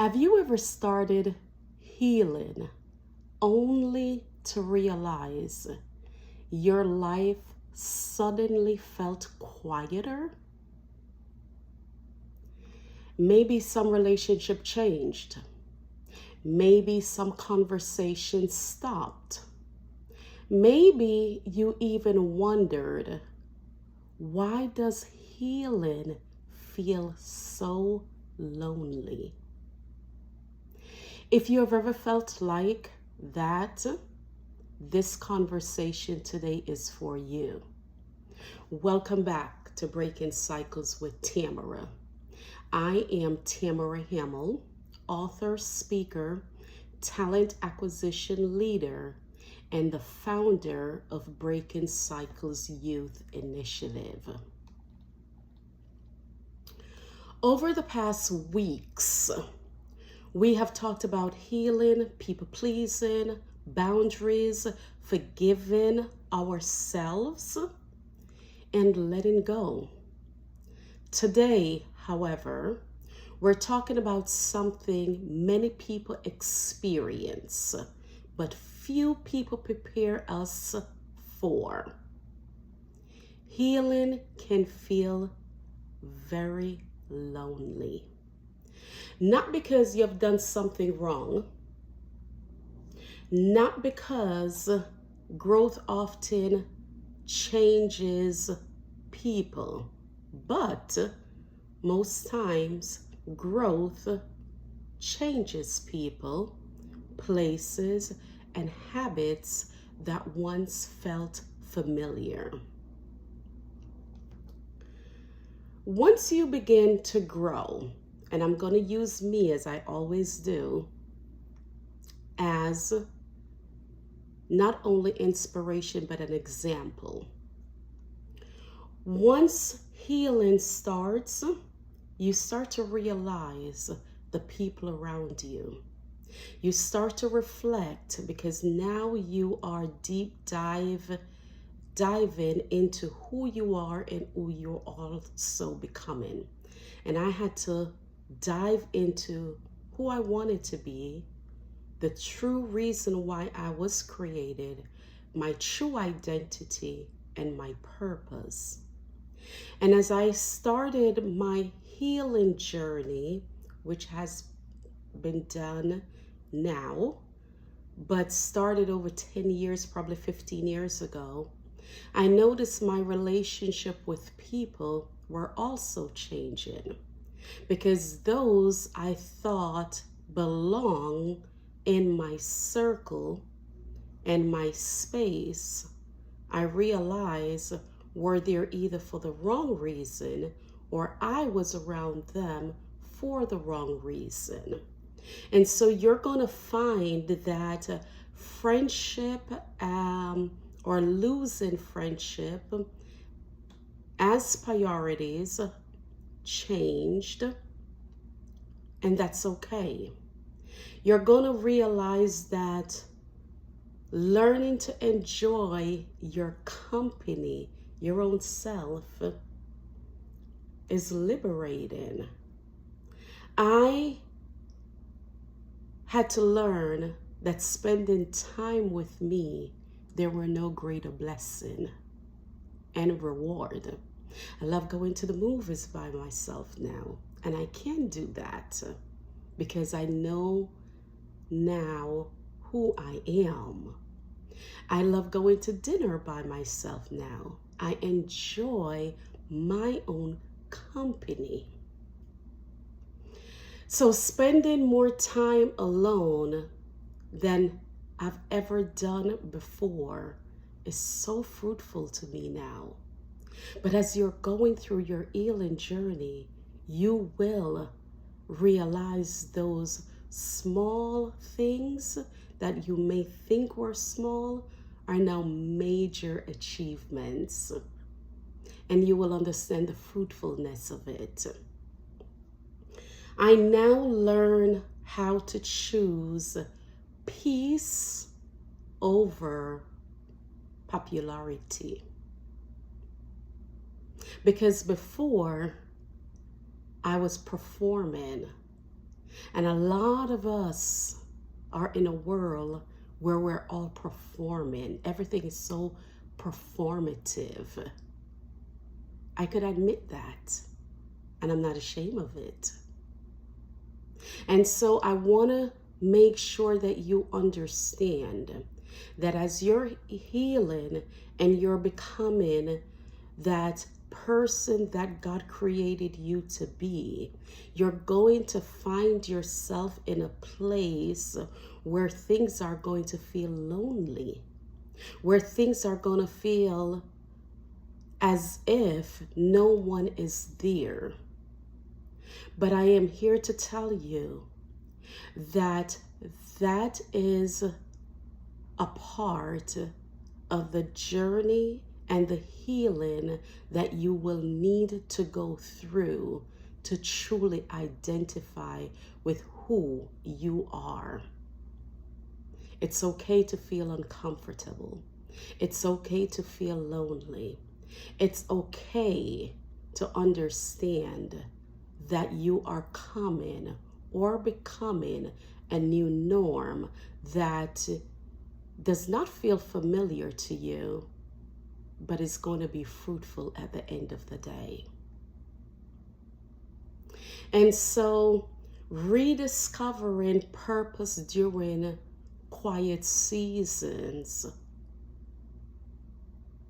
Have you ever started healing only to realize your life suddenly felt quieter? Maybe some relationship changed. Maybe some conversation stopped. Maybe you even wondered, why does healing feel so lonely? If you have ever felt like that, this conversation today is for you. Welcome back to Breaking Cycles with Tamara. I am Tamara Hamill, author, speaker, talent acquisition leader, and the founder of Breaking Cycles Youth Initiative. Over the past weeks, we have talked about healing, people pleasing, boundaries, forgiving ourselves, and letting go. Today, however, we're talking about something many people experience, but few people prepare us for. Healing can feel very lonely. Not because you've done something wrong, not because growth often changes people, but most times growth changes people, places, and habits that once felt familiar. Once you begin to grow, and I'm going to use me as I always do, as not only inspiration but an example. Once healing starts, you start to realize the people around you. You start to reflect because now you are diving into who you are and who you're also becoming. And I had to dive into who I wanted to be, the true reason why I was created, my true identity, and my purpose. And as I started my healing journey, which has been done now, but started over 10 years, probably 15 years ago, I noticed my relationship with people were also changing, because those I thought belong in my circle and my space, I realized were there either for the wrong reason or I was around them for the wrong reason. And so you're going to find that friendship or losing friendship as priorities changed, and that's okay. You're going to realize that learning to enjoy your company, your own self, is liberating. I had to learn that spending time with me, there were no greater blessing and reward. I love going to the movies by myself now, and I can do that because I know now who I am. I love going to dinner by myself now. I enjoy my own company. So spending more time alone than I've ever done before is so fruitful to me now. But as you're going through your healing journey, you will realize those small things that you may think were small are now major achievements. And you will understand the fruitfulness of it. I now learn how to choose peace over popularity. Because before, I was performing And a lot of us are in a world where we're all performing. Everything is so performative. I could admit that, and I'm not ashamed of it. And so I want to make sure that you understand that as you're healing and you're becoming that person that God created you to be, you're going to find yourself in a place where things are going to feel lonely, where things are going to feel as if no one is there. But I am here to tell you that that is a part of the journey and the healing that you will need to go through to truly identify with who you are. It's okay to feel uncomfortable. It's okay to feel lonely. It's okay to understand that you are coming or becoming a new norm that does not feel familiar to you, but is going to be fruitful at the end of the day. And so rediscovering purpose during quiet seasons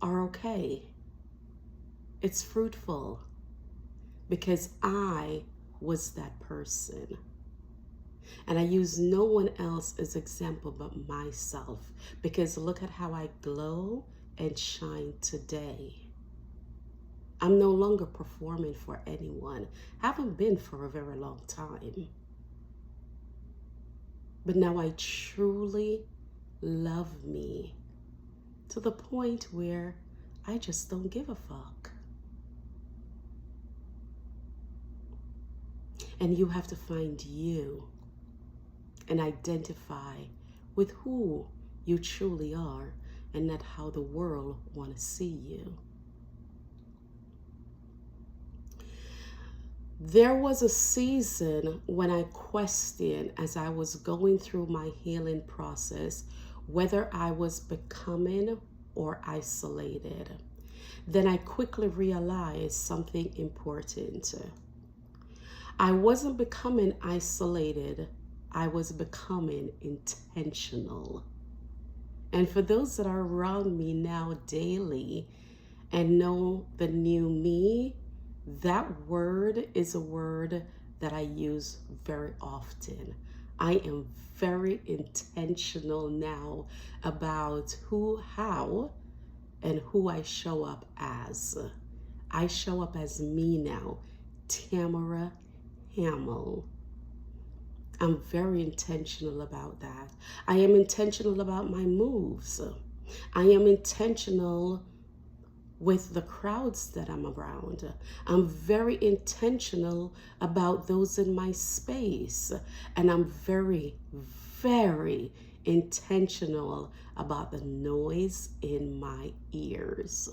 are okay. It's fruitful because I was that person. And I use no one else as example but myself, because look at how I glow and shine today. I'm no longer performing for anyone. Haven't been for a very long time. But now I truly love me to the point where I just don't give a fuck. And you have to find you and identify with who you truly are and not how the world want to see you. There was a season when I questioned, as I was going through my healing process, whether I was becoming or isolated. Then I quickly realized something important. I wasn't becoming isolated. I was becoming intentional. And for those that are around me now daily and know the new me, that word is a word that I use very often. I am very intentional now about who, how, and who I show up as. I show up as me now, Tamara Hamill. I'm very intentional about that. I am intentional about my moves. I am intentional with the crowds that I'm around. I'm very intentional about those in my space. And I'm very, very intentional about the noise in my ears.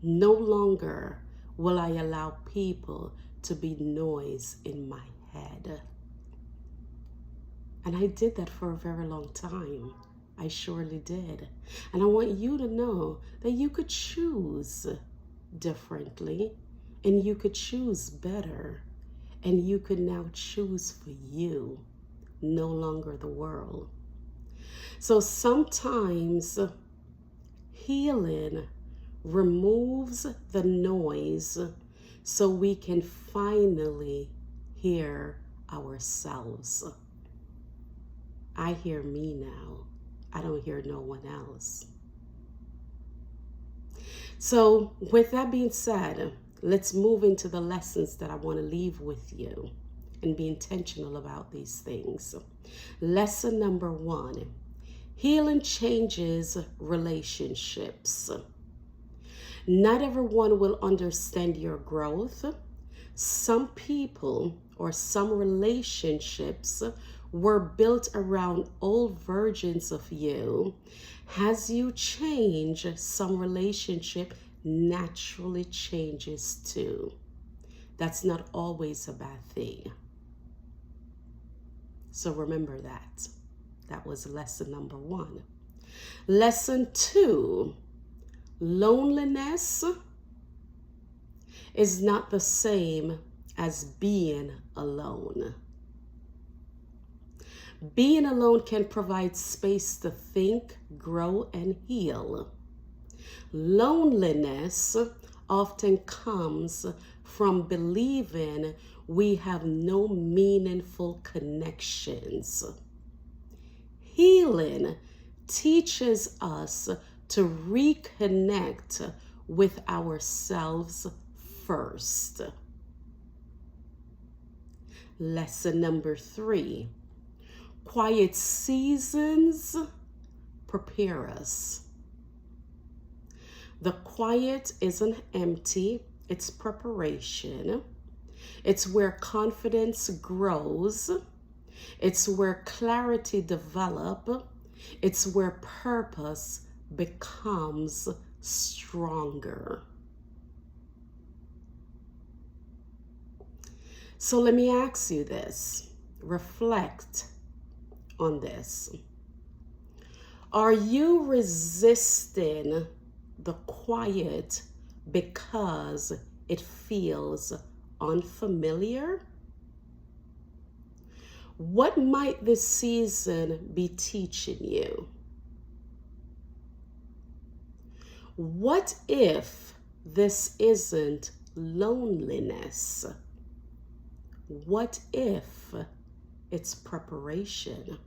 No longer will I allow people to be noise in my head. And I did that for a very long time. I surely did. And I want you to know that you could choose differently and you could choose better. And you could now choose for you, no longer the world. So sometimes healing removes the noise so we can finally hear ourselves. I hear me now. I don't hear no one else. So with that being said, let's move into the lessons that I want to leave with you and be intentional about these things. Lesson number 1, healing changes relationships. Not everyone will understand your growth. Some people or some relationships were built around old versions of you. As you change, some relationship naturally changes too. That's not always a bad thing. So remember that. That was lesson number 1. Lesson 2, loneliness is not the same as being alone. Being alone can provide space to think, grow, and heal. Loneliness often comes from believing we have no meaningful connections. Healing teaches us to reconnect with ourselves first. Lesson number 3, quiet seasons prepare us. The quiet isn't empty, it's preparation. It's where confidence grows. It's where clarity develops. It's where purpose becomes stronger. So let me ask you this. Reflect on this. Are you resisting the quiet because it feels unfamiliar? What might this season be teaching you? What if this isn't loneliness? What if it's preparation?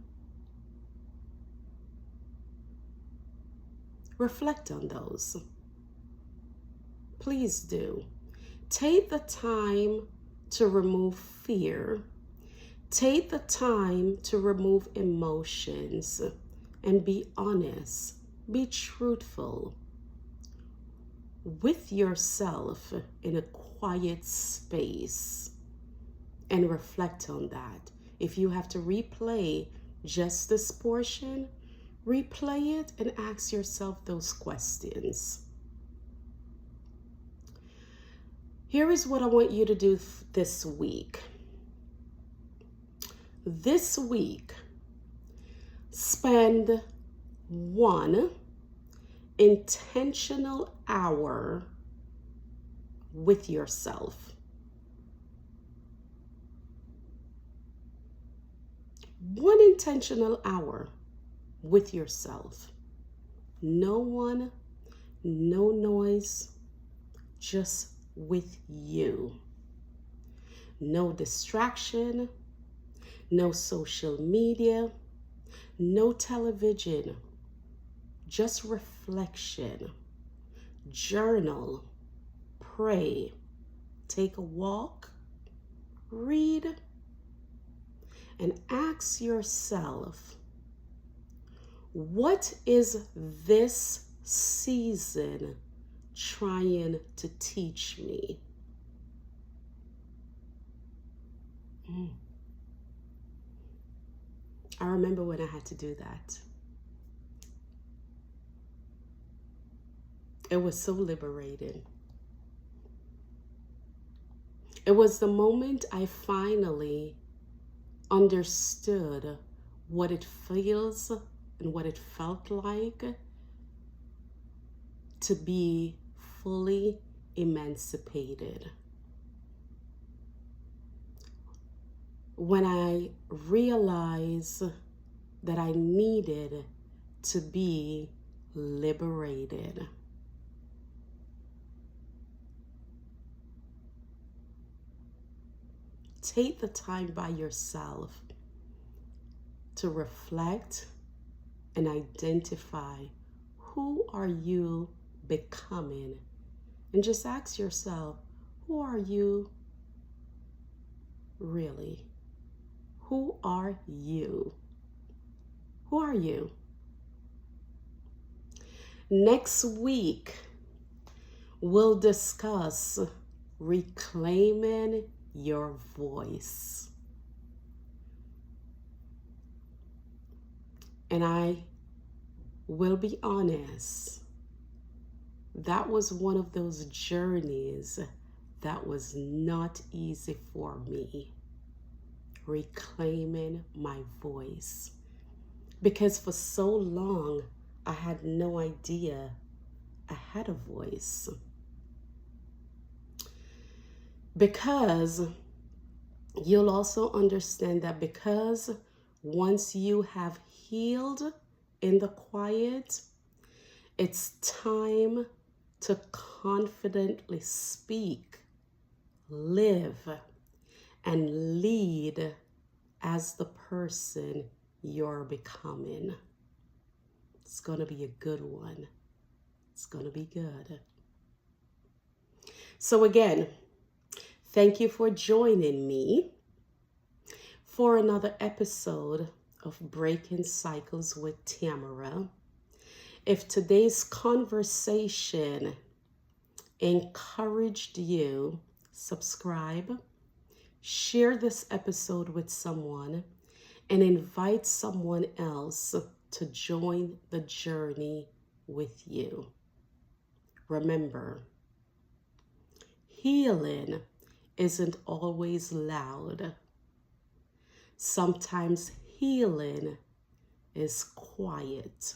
Reflect on those. Please do. Take the time to remove fear. Take the time to remove emotions and be honest, be truthful with yourself in a quiet space and reflect on that. If you have to replay just this portion, replay it and ask yourself those questions. Here is what I want you to do this week. This week, spend 1 intentional hour with yourself. 1 intentional hour with yourself. No one, no noise, just with you. No distraction, no social media, no television, just reflection. Journal, pray, take a walk, read, and ask yourself, what is this season trying to teach me? I remember when I had to do that. It was so liberating. It was the moment I finally understood what it feels and what it felt like to be fully emancipated. When I realized that I needed to be liberated. Take the time by yourself to reflect and identify who are you becoming, and just ask yourself, who are you really? Who are you? Who are you? Next week, we'll discuss reclaiming your voice. And I will be honest, that was one of those journeys that was not easy for me. reclaiming my voice. Because for so long, I had no idea I had a voice. Because you'll also understand that because once you have healed in the quiet, it's time to confidently speak, live, and lead as the person you're becoming. It's going to be a good one. It's going to be good. So again, thank you for joining me for another episode of Breaking Cycles with Tamara. If today's conversation encouraged you, subscribe, share this episode with someone, and invite someone else to join the journey with you. Remember, healing isn't always loud. Sometimes healing is quiet.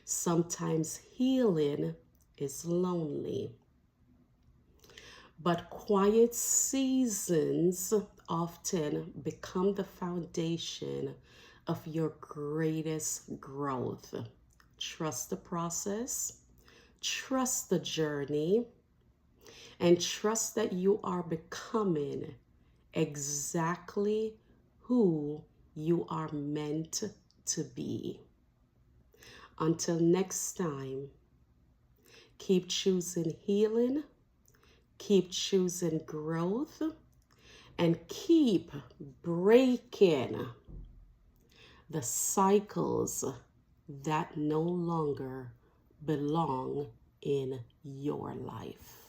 Sometimes healing is lonely. But quiet seasons often become the foundation of your greatest growth. Trust the process, trust the journey, and trust that you are becoming exactly who you are meant to be. Until next time, keep choosing healing, keep choosing growth, and keep breaking the cycles that no longer belong in your life.